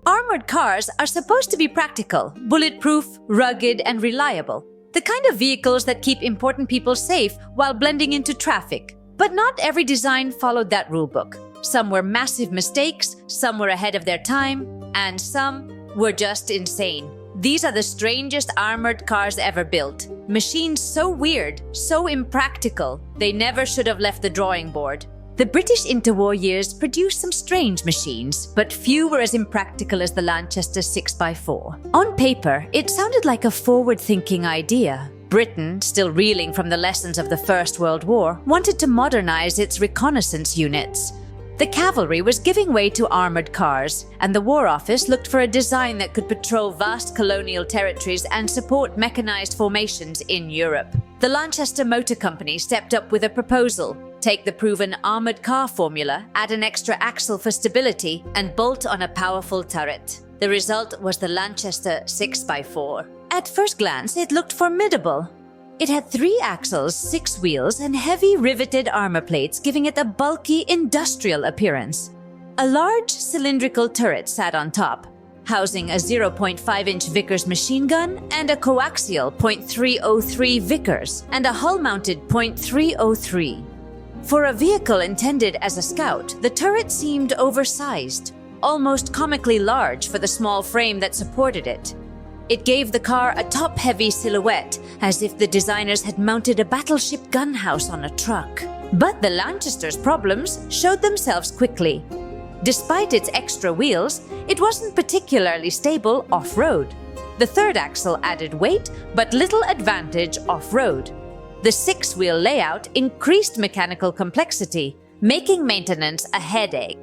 Armored cars are supposed to be practical, bulletproof, rugged, and reliable. The kind of vehicles that keep important people safe while blending into traffic. But not every design followed that rulebook. Some were massive mistakes, some were ahead of their time, and some were just insane. These are the strangest armored cars ever built. Machines so weird, so impractical, they never should have left the drawing board. The British interwar years produced some strange machines, but few were as impractical as the Lanchester 6x4. On paper, it sounded like a forward-thinking idea. Britain, still reeling from the lessons of the First World War, wanted to modernize its reconnaissance units. The cavalry was giving way to armored cars, and the War Office looked for a design that could patrol vast colonial territories and support mechanized formations in Europe. The Lanchester Motor Company stepped up with a proposal. Take the proven armored car formula, add an extra axle for stability, and bolt on a powerful turret. The result was the Lanchester 6x4. At first glance, it looked formidable. It had 3 axles, 6 wheels, and heavy riveted armor plates, giving it a bulky, industrial appearance. A large cylindrical turret sat on top, housing a 0.5-inch Vickers machine gun and a coaxial .303 Vickers and a hull-mounted .303. For a vehicle intended as a scout, the turret seemed oversized, almost comically large for the small frame that supported it. It gave the car a top-heavy silhouette, as if the designers had mounted a battleship gunhouse on a truck. But the Lanchester's problems showed themselves quickly. Despite its extra wheels, it wasn't particularly stable off-road. The third axle added weight, but little advantage off-road. The 6-wheel layout increased mechanical complexity, making maintenance a headache.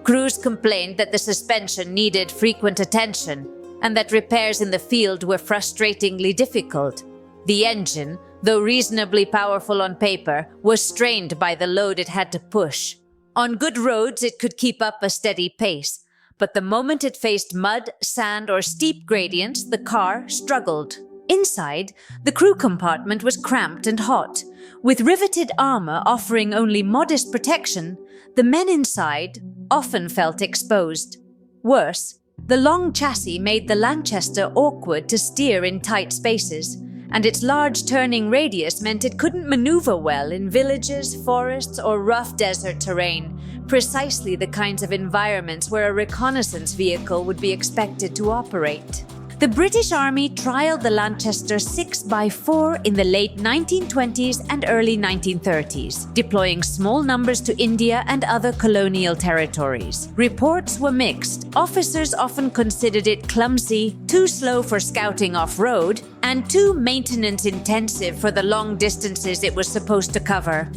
Crews complained that the suspension needed frequent attention, and that repairs in the field were frustratingly difficult. The engine, though reasonably powerful on paper, was strained by the load it had to push. On good roads, it could keep up a steady pace, but the moment it faced mud, sand, or steep gradients, the car struggled. Inside, the crew compartment was cramped and hot. With riveted armor offering only modest protection, the men inside often felt exposed. Worse, the long chassis made the Lanchester awkward to steer in tight spaces, and its large turning radius meant it couldn't maneuver well in villages, forests, or rough desert terrain, precisely the kinds of environments where a reconnaissance vehicle would be expected to operate. The British Army trialed the Lanchester 6x4 in the late 1920s and early 1930s, deploying small numbers to India and other colonial territories. Reports were mixed. Officers often considered it clumsy, too slow for scouting off-road, and too maintenance-intensive for the long distances it was supposed to cover.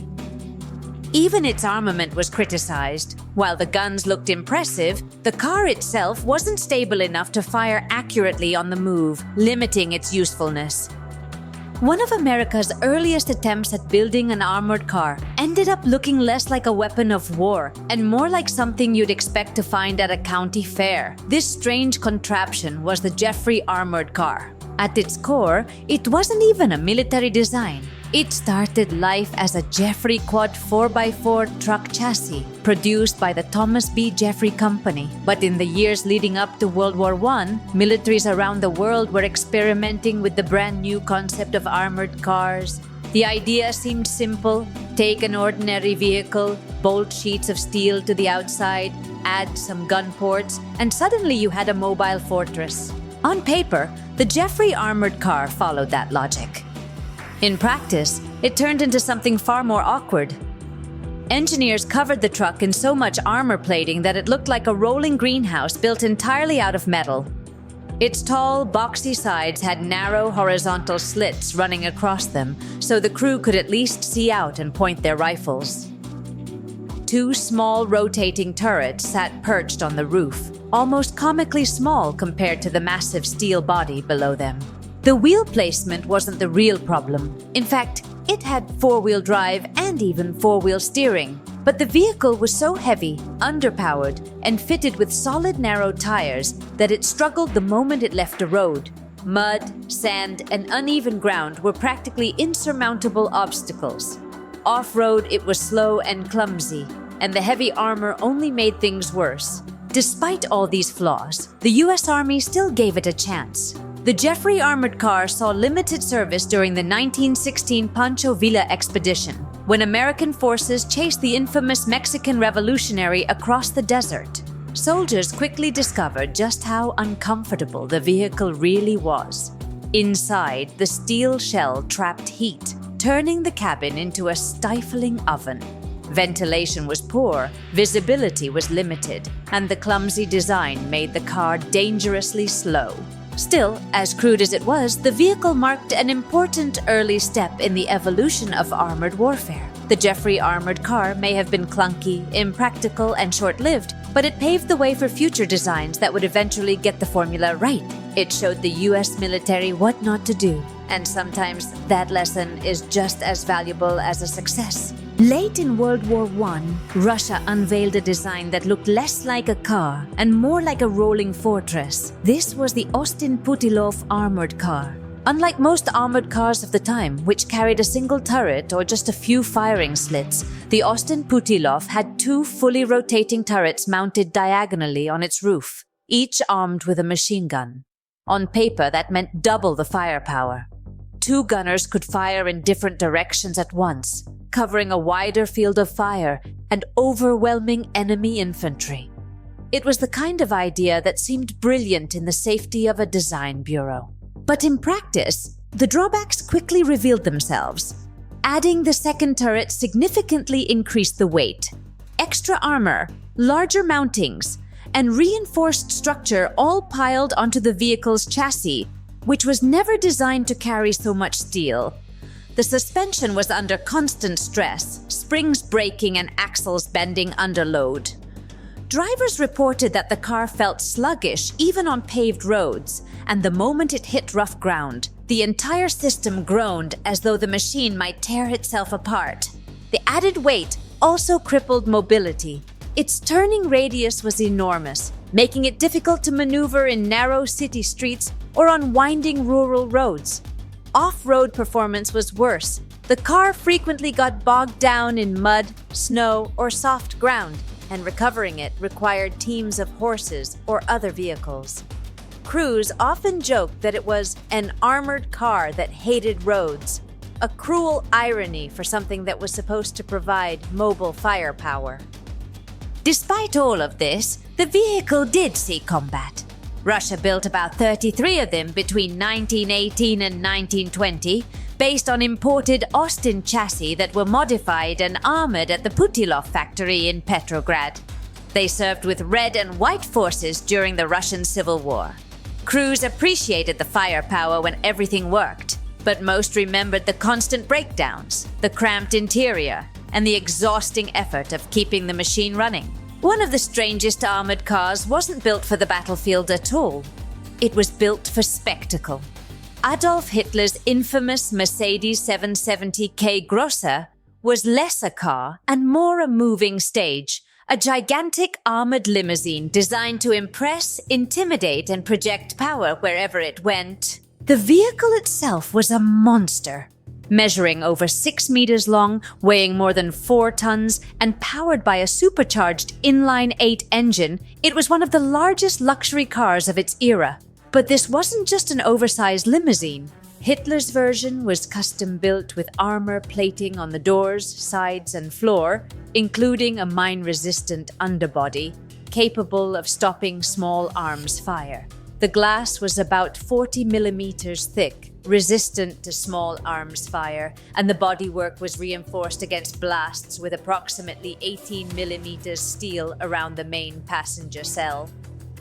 Even its armament was criticized. While the guns looked impressive, the car itself wasn't stable enough to fire accurately on the move, limiting its usefulness. One of America's earliest attempts at building an armored car ended up looking less like a weapon of war and more like something you'd expect to find at a county fair. This strange contraption was the Jeffery Armored Car. At its core, it wasn't even a military design. It started life as a Jeffery Quad 4x4 truck chassis produced by the Thomas B. Jeffery Company. But in the years leading up to World War I, militaries around the world were experimenting with the brand new concept of armored cars. The idea seemed simple: take an ordinary vehicle, bolt sheets of steel to the outside, add some gun ports, and suddenly you had a mobile fortress. On paper, the Jeffery Armored Car followed that logic. In practice, it turned into something far more awkward. Engineers covered the truck in so much armor plating that it looked like a rolling greenhouse built entirely out of metal. Its tall, boxy sides had narrow horizontal slits running across them, so the crew could at least see out and point their rifles. 2 small rotating turrets sat perched on the roof, almost comically small compared to the massive steel body below them. The wheel placement wasn't the real problem. In fact, it had 4-wheel drive and even 4-wheel steering. But the vehicle was so heavy, underpowered, and fitted with solid narrow tires that it struggled the moment it left a road. Mud, sand, and uneven ground were practically insurmountable obstacles. Off-road, it was slow and clumsy. and the heavy armor only made things worse. Despite all these flaws, the U.S. Army still gave it a chance. The Jeffery Armored Car saw limited service during the 1916 Pancho Villa expedition, when American forces chased the infamous Mexican revolutionary across the desert. Soldiers quickly discovered just how uncomfortable the vehicle really was. Inside, the steel shell trapped heat, turning the cabin into a stifling oven. Ventilation was poor, visibility was limited, and the clumsy design made the car dangerously slow. Still, as crude as it was, the vehicle marked an important early step in the evolution of armored warfare. The Jeffery Armored Car may have been clunky, impractical, and short-lived, but it paved the way for future designs that would eventually get the formula right. It showed the U.S. military what not to do, and sometimes that lesson is just as valuable as a success. Late in World War I, Russia unveiled a design that looked less like a car and more like a rolling fortress. This was the Austin-Putilov Armored Car. Unlike most armored cars of the time, which carried a single turret or just a few firing slits, the Austin-Putilov had two fully rotating turrets mounted diagonally on its roof, each armed with a machine gun. On paper, that meant double the firepower. Two gunners could fire in different directions at once, covering a wider field of fire and overwhelming enemy infantry. It was the kind of idea that seemed brilliant in the safety of a design bureau. But in practice, the drawbacks quickly revealed themselves. Adding the second turret significantly increased the weight. Extra armor, larger mountings, and reinforced structure all piled onto the vehicle's chassis, which was never designed to carry so much steel. The suspension was under constant stress, springs breaking and axles bending under load. Drivers reported that the car felt sluggish even on paved roads, and the moment it hit rough ground, the entire system groaned as though the machine might tear itself apart. The added weight also crippled mobility. Its turning radius was enormous, making it difficult to maneuver in narrow city streets or on winding rural roads. Off-road performance was worse. The car frequently got bogged down in mud, snow, or soft ground, and recovering it required teams of horses or other vehicles. Crews often joked that it was an armored car that hated roads, a cruel irony for something that was supposed to provide mobile firepower. Despite all of this, the vehicle did see combat. Russia built about 33 of them between 1918 and 1920, based on imported Austin chassis that were modified and armored at the Putilov factory in Petrograd. They served with red and white forces during the Russian Civil War. Crews appreciated the firepower when everything worked, but most remembered the constant breakdowns, the cramped interior, and the exhausting effort of keeping the machine running. One of the strangest armored cars wasn't built for the battlefield at all. It was built for spectacle. Adolf Hitler's infamous Mercedes 770K Grosser was less a car and more a moving stage, a gigantic armored limousine designed to impress, intimidate, and project power wherever it went. The vehicle itself was a monster. Measuring over 6 meters long, weighing more than 4 tons, and powered by a supercharged inline-8 engine, it was one of the largest luxury cars of its era. But this wasn't just an oversized limousine. Hitler's version was custom-built with armor plating on the doors, sides, and floor, including a mine-resistant underbody, capable of stopping small arms fire. The glass was about 40 millimeters thick, resistant to small arms fire, and the bodywork was reinforced against blasts with approximately 18 millimeters steel around the main passenger cell.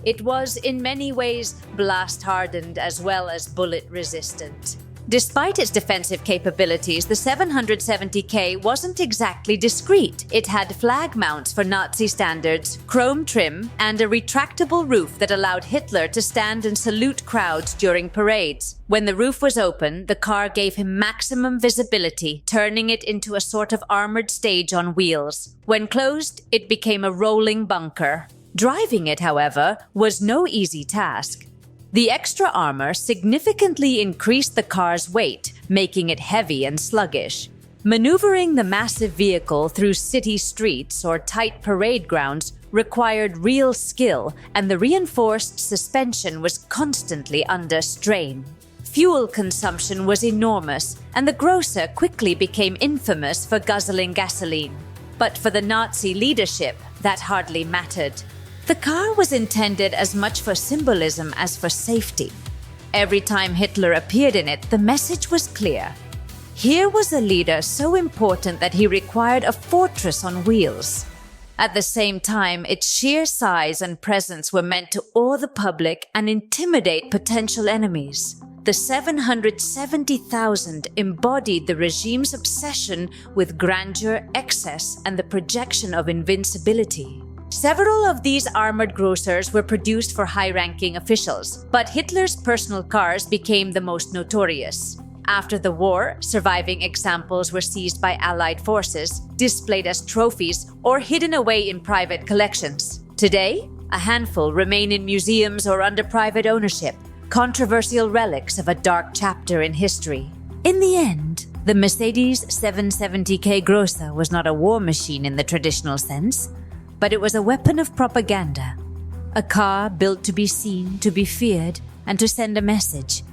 It was, in many ways, blast-hardened as well as bullet-resistant. Despite its defensive capabilities, the 770K wasn't exactly discreet. It had flag mounts for Nazi standards, chrome trim, and a retractable roof that allowed Hitler to stand and salute crowds during parades. When the roof was open, the car gave him maximum visibility, turning it into a sort of armored stage on wheels. When closed, it became a rolling bunker. Driving it, however, was no easy task. The extra armor significantly increased the car's weight, making it heavy and sluggish. Maneuvering the massive vehicle through city streets or tight parade grounds required real skill, and the reinforced suspension was constantly under strain. Fuel consumption was enormous, and the grocer quickly became infamous for guzzling gasoline. But for the Nazi leadership, that hardly mattered. The car was intended as much for symbolism as for safety. Every time Hitler appeared in it, the message was clear. Here was a leader so important that he required a fortress on wheels. At the same time, its sheer size and presence were meant to awe the public and intimidate potential enemies. The 770,000 embodied the regime's obsession with grandeur, excess, and the projection of invincibility. Several of these armored grocers were produced for high-ranking officials, but Hitler's personal cars became the most notorious. After the war, surviving examples were seized by Allied forces, displayed as trophies, or hidden away in private collections. Today, a handful remain in museums or under private ownership, controversial relics of a dark chapter in history. In the end, the Mercedes 770K Grossa was not a war machine in the traditional sense, but it was a weapon of propaganda. A car built to be seen, to be feared, and to send a message.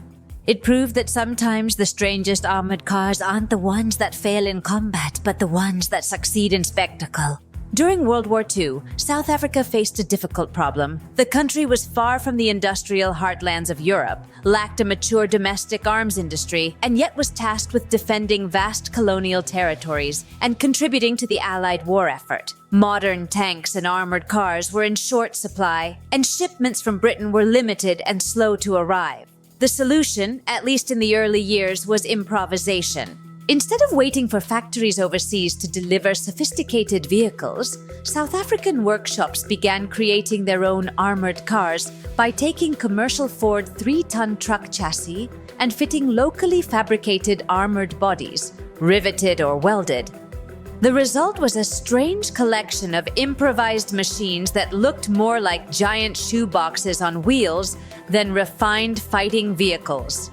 It proved that sometimes the strangest armored cars aren't the ones that fail in combat, but the ones that succeed in spectacle. During World War II, South Africa faced a difficult problem. The country was far from the industrial heartlands of Europe, lacked a mature domestic arms industry, and yet was tasked with defending vast colonial territories and contributing to the Allied war effort. Modern tanks and armored cars were in short supply, and shipments from Britain were limited and slow to arrive. The solution, at least in the early years, was improvisation. Instead of waiting for factories overseas to deliver sophisticated vehicles, South African workshops began creating their own armored cars by taking commercial Ford 3-ton truck chassis and fitting locally fabricated armored bodies, riveted or welded. The result was a strange collection of improvised machines that looked more like giant shoeboxes on wheels than refined fighting vehicles.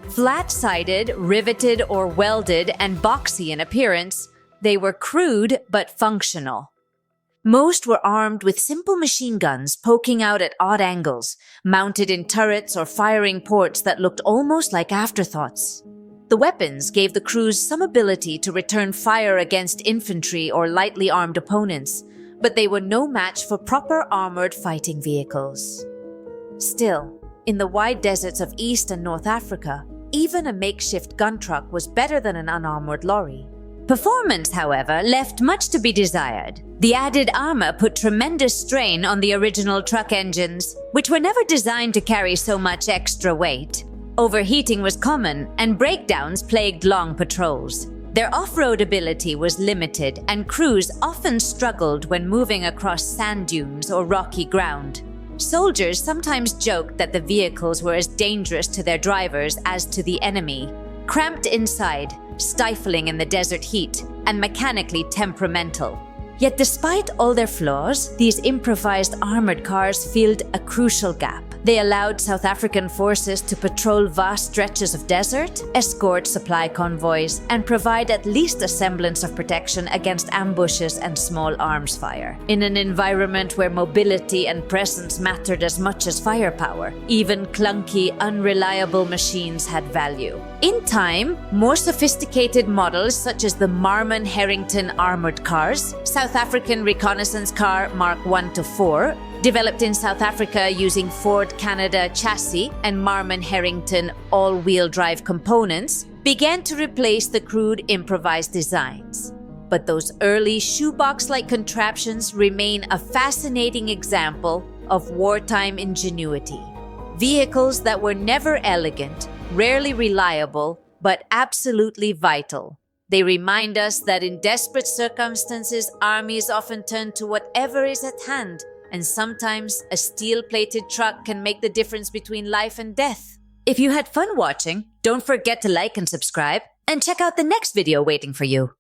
Flat-sided, riveted or welded, and boxy in appearance, they were crude but functional. Most were armed with simple machine guns poking out at odd angles, mounted in turrets or firing ports that looked almost like afterthoughts. The weapons gave the crews some ability to return fire against infantry or lightly armed opponents, but they were no match for proper armored fighting vehicles. Still, in the wide deserts of East and North Africa, even a makeshift gun truck was better than an unarmored lorry. Performance, however, left much to be desired. The added armor put tremendous strain on the original truck engines, which were never designed to carry so much extra weight. Overheating was common, and breakdowns plagued long patrols. Their off-road ability was limited, and crews often struggled when moving across sand dunes or rocky ground. Soldiers sometimes joked that the vehicles were as dangerous to their drivers as to the enemy. Cramped inside, stifling in the desert heat, and mechanically temperamental. Yet despite all their flaws, these improvised armored cars filled a crucial gap. They allowed South African forces to patrol vast stretches of desert, escort supply convoys, and provide at least a semblance of protection against ambushes and small arms fire. In an environment where mobility and presence mattered as much as firepower, even clunky, unreliable machines had value. In time, more sophisticated models such as the Marmon-Herrington Armored Cars, South African reconnaissance car Mark 1-4, developed in South Africa using Ford Canada chassis and Marmon-Herrington all-wheel drive components, began to replace the crude improvised designs. But those early shoebox-like contraptions remain a fascinating example of wartime ingenuity. Vehicles that were never elegant, rarely reliable, but absolutely vital. They remind us that in desperate circumstances, armies often turn to whatever is at hand, and sometimes a steel-plated truck can make the difference between life and death. If you had fun watching, don't forget to like and subscribe, and check out the next video waiting for you.